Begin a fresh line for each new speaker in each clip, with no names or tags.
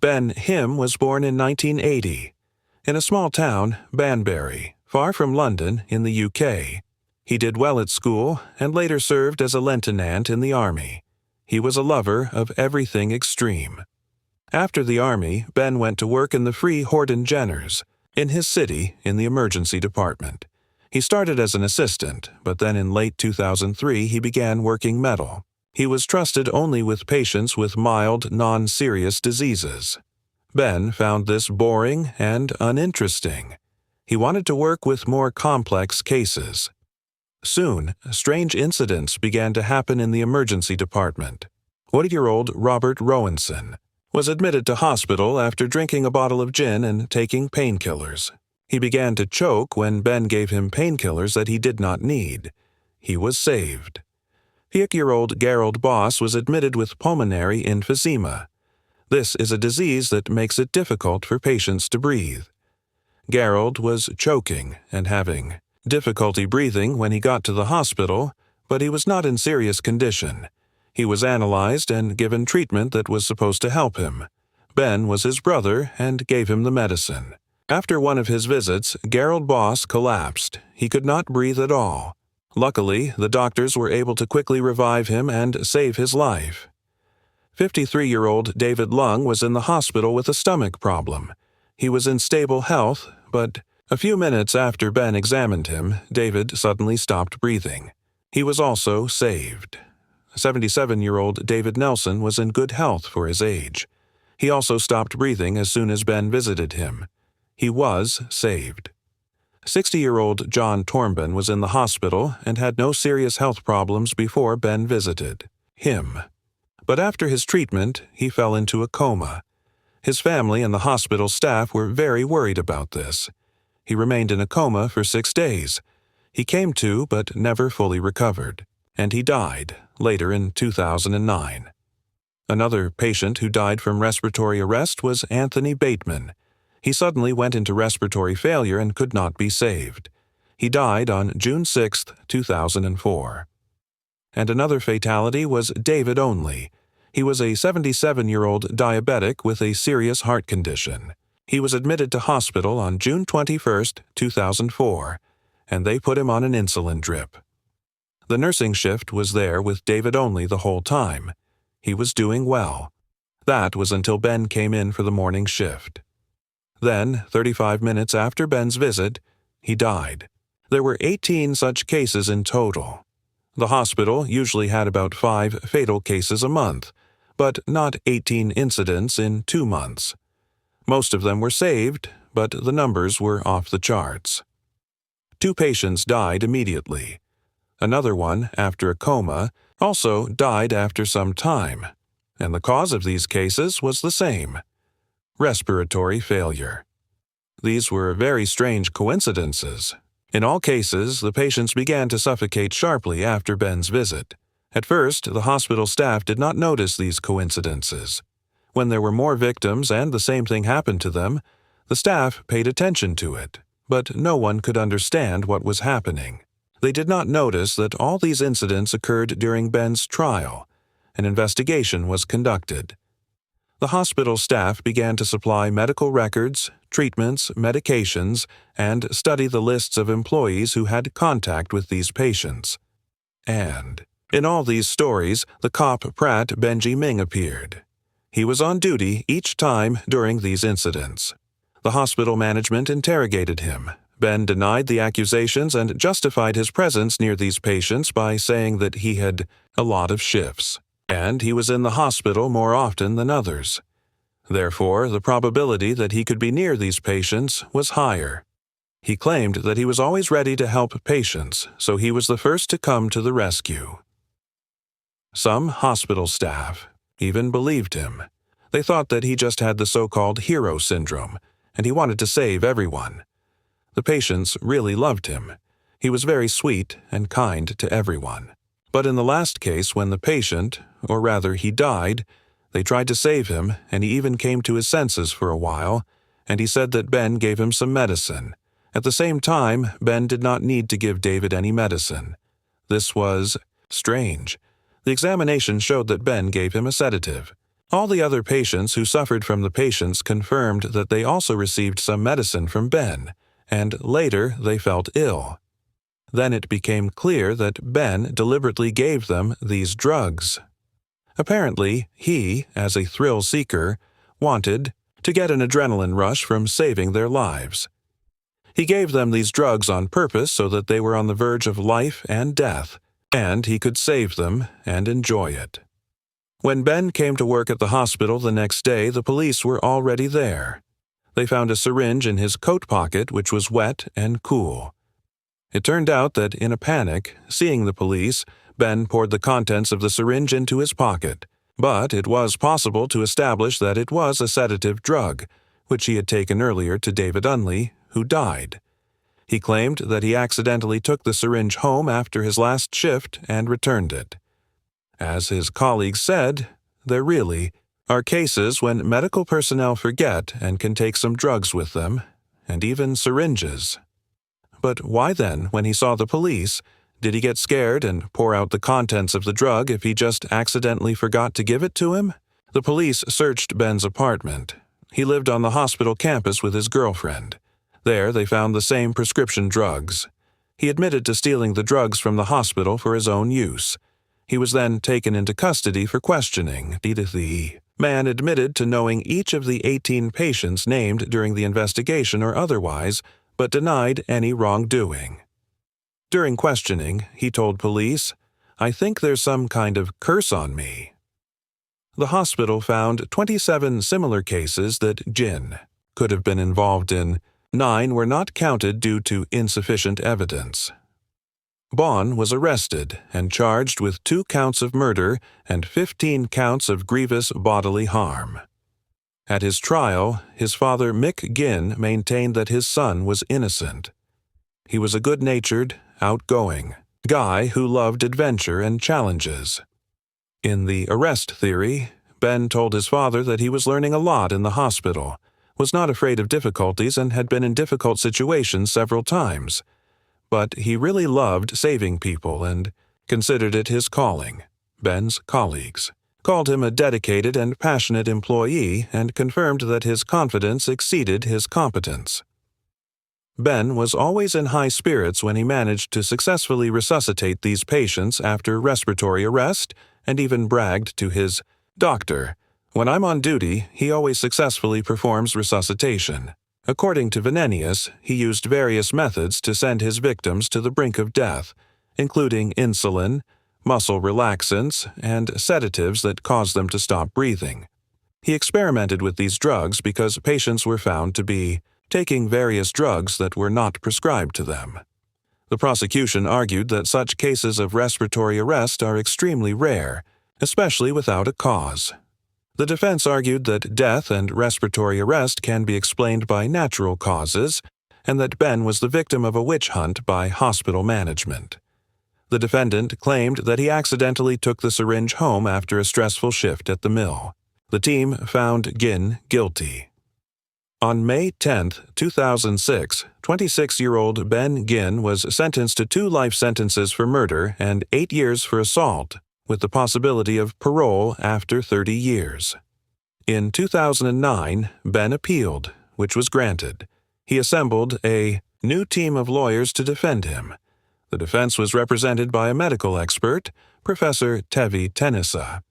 Ben Him was born in 1980 in a small town, Banbury, far from London in the UK. He did well at school and later served as a lieutenant in the army. He was a lover of everything extreme. After the army, Ben went to work in the Free Horton Jenners, in his city, in the emergency department. He started as an assistant, but then in late 2003 he began working metal. He was trusted only with patients with mild, non-serious diseases. Ben found this boring and uninteresting. He wanted to work with more complex cases. Soon, strange incidents began to happen in the emergency department. 40-year-old Robert Rowanson was admitted to hospital after drinking a bottle of gin and taking painkillers. He began to choke when Ben gave him painkillers that he did not need. He was saved. 50-year-old Gerald Boss was admitted with pulmonary emphysema. This is a disease that makes it difficult for patients to breathe. Gerald was choking and having difficulty breathing when he got to the hospital, but he was not in serious condition. He was analyzed and given treatment that was supposed to help him. Ben was his brother and gave him the medicine. After one of his visits, Gerald Boss collapsed. He could not breathe at all. Luckily, the doctors were able to quickly revive him and save his life. 53-year-old David Lung was in the hospital with a stomach problem. He was in stable health, but a few minutes after Ben examined him, David suddenly stopped breathing. He was also saved. 77-year-old David Nelson was in good health for his age. He also stopped breathing as soon as Ben visited him. He was saved. 60-year-old John Tornben was in the hospital and had no serious health problems before Ben visited him. But after his treatment, he fell into a coma. His family and the hospital staff were very worried about this. He remained in a coma for 6 days. He came to but never fully recovered, and he died later in 2009. Another patient who died from respiratory arrest was Anthony Bateman. He suddenly went into respiratory failure and could not be saved. He died on June 6, 2004. And another fatality was David Only. He was a 77-year-old diabetic with a serious heart condition. He was admitted to hospital on June 21, 2004, and they put him on an insulin drip. The nursing shift was there with David Only the whole time. He was doing well. That was until Ben came in for the morning shift. Then, 35 minutes after Ben's visit, he died. There were 18 such cases in total. The hospital usually had about 5 fatal cases a month, but not 18 incidents in 2 months. Most of them were saved, but the numbers were off the charts. 2 patients died immediately. Another one, after a coma, also died after some time, and the cause of these cases was the same: respiratory failure. These were very strange coincidences. In all cases, the patients began to suffocate sharply after Ben's visit. At first, the hospital staff did not notice these coincidences. When there were more victims and the same thing happened to them, the staff paid attention to it, but no one could understand what was happening. They did not notice that all these incidents occurred during Ben's trial. An investigation was conducted. The hospital staff began to supply medical records, treatments, medications, and study the lists of employees who had contact with these patients. And in all these stories, the cop Pratt Benji Ming appeared. He was on duty each time during these incidents. The hospital management interrogated him. Ben denied the accusations and justified his presence near these patients by saying that he had a lot of shifts, and he was in the hospital more often than others. Therefore, the probability that he could be near these patients was higher. He claimed that he was always ready to help patients, so he was the first to come to the rescue. Some hospital staff even believed him. They thought that he just had the so-called hero syndrome, and he wanted to save everyone. The patients really loved him. He was very sweet and kind to everyone. But in the last case, when the patient, or rather he died, they tried to save him, and he even came to his senses for a while, and he said that Ben gave him some medicine. At the same time, Ben did not need to give David any medicine. This was strange. The examination showed that Ben gave him a sedative. All the other patients who suffered from the patients confirmed that they also received some medicine from Ben, and later they felt ill. Then it became clear that Ben deliberately gave them these drugs. Apparently, he, as a thrill seeker, wanted to get an adrenaline rush from saving their lives. He gave them these drugs on purpose so that they were on the verge of life and death, and he could save them and enjoy it. When Ben came to work at the hospital the next day, the police were already there. They found a syringe in his coat pocket which was wet and cool. It turned out that in a panic, seeing the police, Ben poured the contents of the syringe into his pocket, but it was possible to establish that it was a sedative drug, which he had taken earlier to David Unley, who died. He claimed that he accidentally took the syringe home after his last shift and returned it. As his colleagues said, there really are cases when medical personnel forget and can take some drugs with them, and even syringes. But why then, when he saw the police, did he get scared and pour out the contents of the drug if he just accidentally forgot to give it to him? The police searched Ben's apartment. He lived on the hospital campus with his girlfriend. There they found the same prescription drugs. He admitted to stealing the drugs from the hospital for his own use. He was then taken into custody for questioning. The man admitted to knowing each of the 18 patients named during the investigation or otherwise, but denied any wrongdoing. During questioning, he told police, "I think there's some kind of curse on me." The hospital found 27 similar cases that Geen could have been involved in. 9 were not counted due to insufficient evidence. Bon was arrested and charged with 2 counts of murder and 15 counts of grievous bodily harm. At his trial, his father Mick Geen maintained that his son was innocent. He was a good-natured, outgoing guy who loved adventure and challenges. In the arrest theory, Ben told his father that he was learning a lot in the hospital, was not afraid of difficulties, and had been in difficult situations several times. But he really loved saving people and considered it his calling. Ben's colleagues called him a dedicated and passionate employee and confirmed that his confidence exceeded his competence. Ben was always in high spirits when he managed to successfully resuscitate these patients after respiratory arrest, and even bragged to his doctor, "When I'm on duty, he always successfully performs resuscitation." According to Venenius, he used various methods to send his victims to the brink of death, including insulin, muscle relaxants, and sedatives that caused them to stop breathing. He experimented with these drugs because patients were found to be taking various drugs that were not prescribed to them. The prosecution argued that such cases of respiratory arrest are extremely rare, especially without a cause. The defense argued that death and respiratory arrest can be explained by natural causes, and that Ben was the victim of a witch hunt by hospital management. The defendant claimed that he accidentally took the syringe home after a stressful shift at the mill. The team found Geen guilty. On May 10, 2006, 26-year-old Ben Geen was sentenced to 2 life sentences for murder and 8 years for assault, with the possibility of parole after 30 years. In 2009, Ben appealed, which was granted. He assembled a new team of lawyers to defend him. The defense was represented by a medical expert, Professor Tevi Tenissa.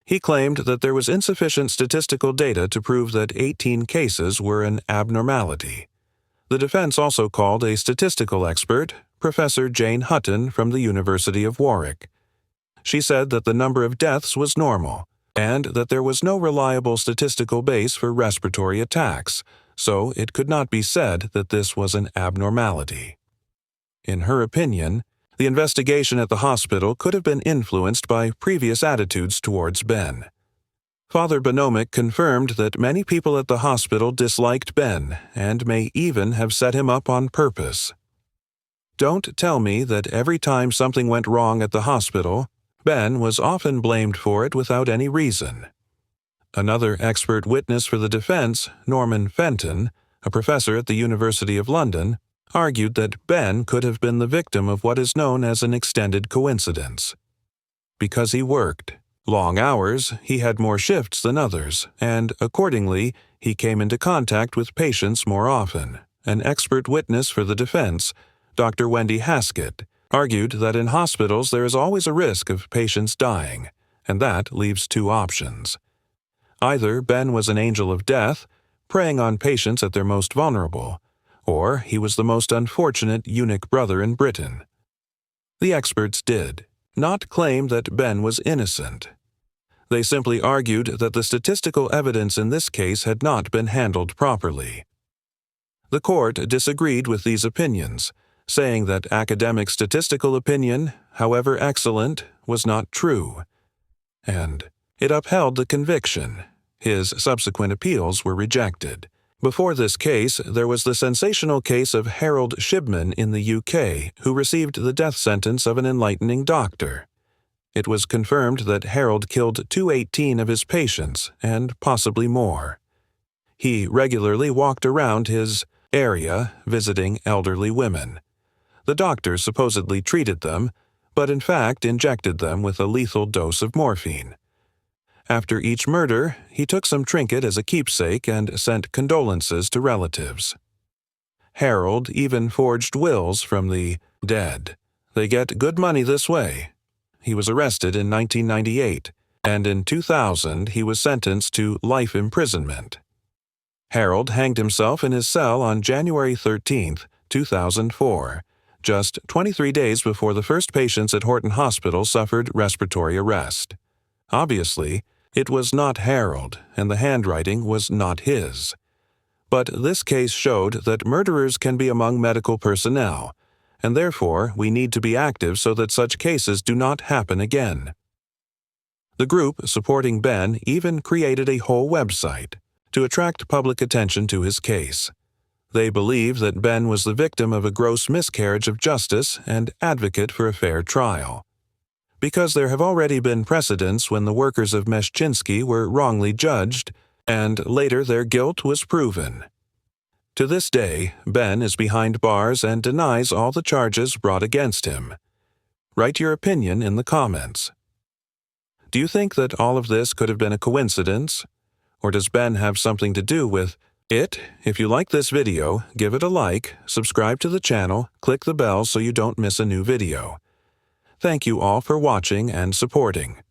He claimed that there was insufficient statistical data to prove that 18 cases were an abnormality. The defense also called a statistical expert, Professor Jane Hutton from the University of Warwick. She said that the number of deaths was normal, and that there was no reliable statistical base for respiratory attacks, so it could not be said that this was an abnormality. In her opinion, the investigation at the hospital could have been influenced by previous attitudes towards Ben. Father Bonomic confirmed that many people at the hospital disliked Ben and may even have set him up on purpose. "Don't tell me that every time something went wrong at the hospital, Ben was often blamed for it without any reason." Another expert witness for the defense, Norman Fenton, a professor at the University of London, argued that Ben could have been the victim of what is known as an extended coincidence. Because he worked Long hours, he had more shifts than others, and accordingly, he came into contact with patients more often. An expert witness for the defense, Dr. Wendy Haskett, argued that in hospitals there is always a risk of patients dying, and that leaves two options. Either Ben was an angel of death, preying on patients at their most vulnerable, or he was the most unfortunate eunuch brother in Britain. The experts did not claim that Ben was innocent. They simply argued that the statistical evidence in this case had not been handled properly. The court disagreed with these opinions, saying that academic statistical opinion, however excellent, was not true, and it upheld the conviction. His subsequent appeals were rejected. Before this case, there was the sensational case of Harold Shibman in the UK, who received the death sentence of an enlightening doctor. It was confirmed that Harold killed 218 of his patients, and possibly more. He regularly walked around his area visiting elderly women. The doctor supposedly treated them, but in fact injected them with a lethal dose of morphine. After each murder, he took some trinket as a keepsake and sent condolences to relatives. Harold even forged wills from the dead. They get good money this way. He was arrested in 1998, and in 2000 he was sentenced to life imprisonment. Harold hanged himself in his cell on January 13, 2004, just 23 days before the first patients at Horton Hospital suffered respiratory arrest. Obviously, it was not Harold, and the handwriting was not his. But this case showed that murderers can be among medical personnel, and therefore we need to be active so that such cases do not happen again. The group supporting Ben even created a whole website to attract public attention to his case. They believe that Ben was the victim of a gross miscarriage of justice and advocate for a fair trial, because there have already been precedents when the workers of Meshchinsky were wrongly judged, and later their guilt was proven. To this day, Ben is behind bars and denies all the charges brought against him. Write your opinion in the comments. Do you think that all of this could have been a coincidence? Or does Ben have something to do with it? If you like this video, give it a like, subscribe to the channel, click the bell so you don't miss a new video. Thank you all for watching and supporting.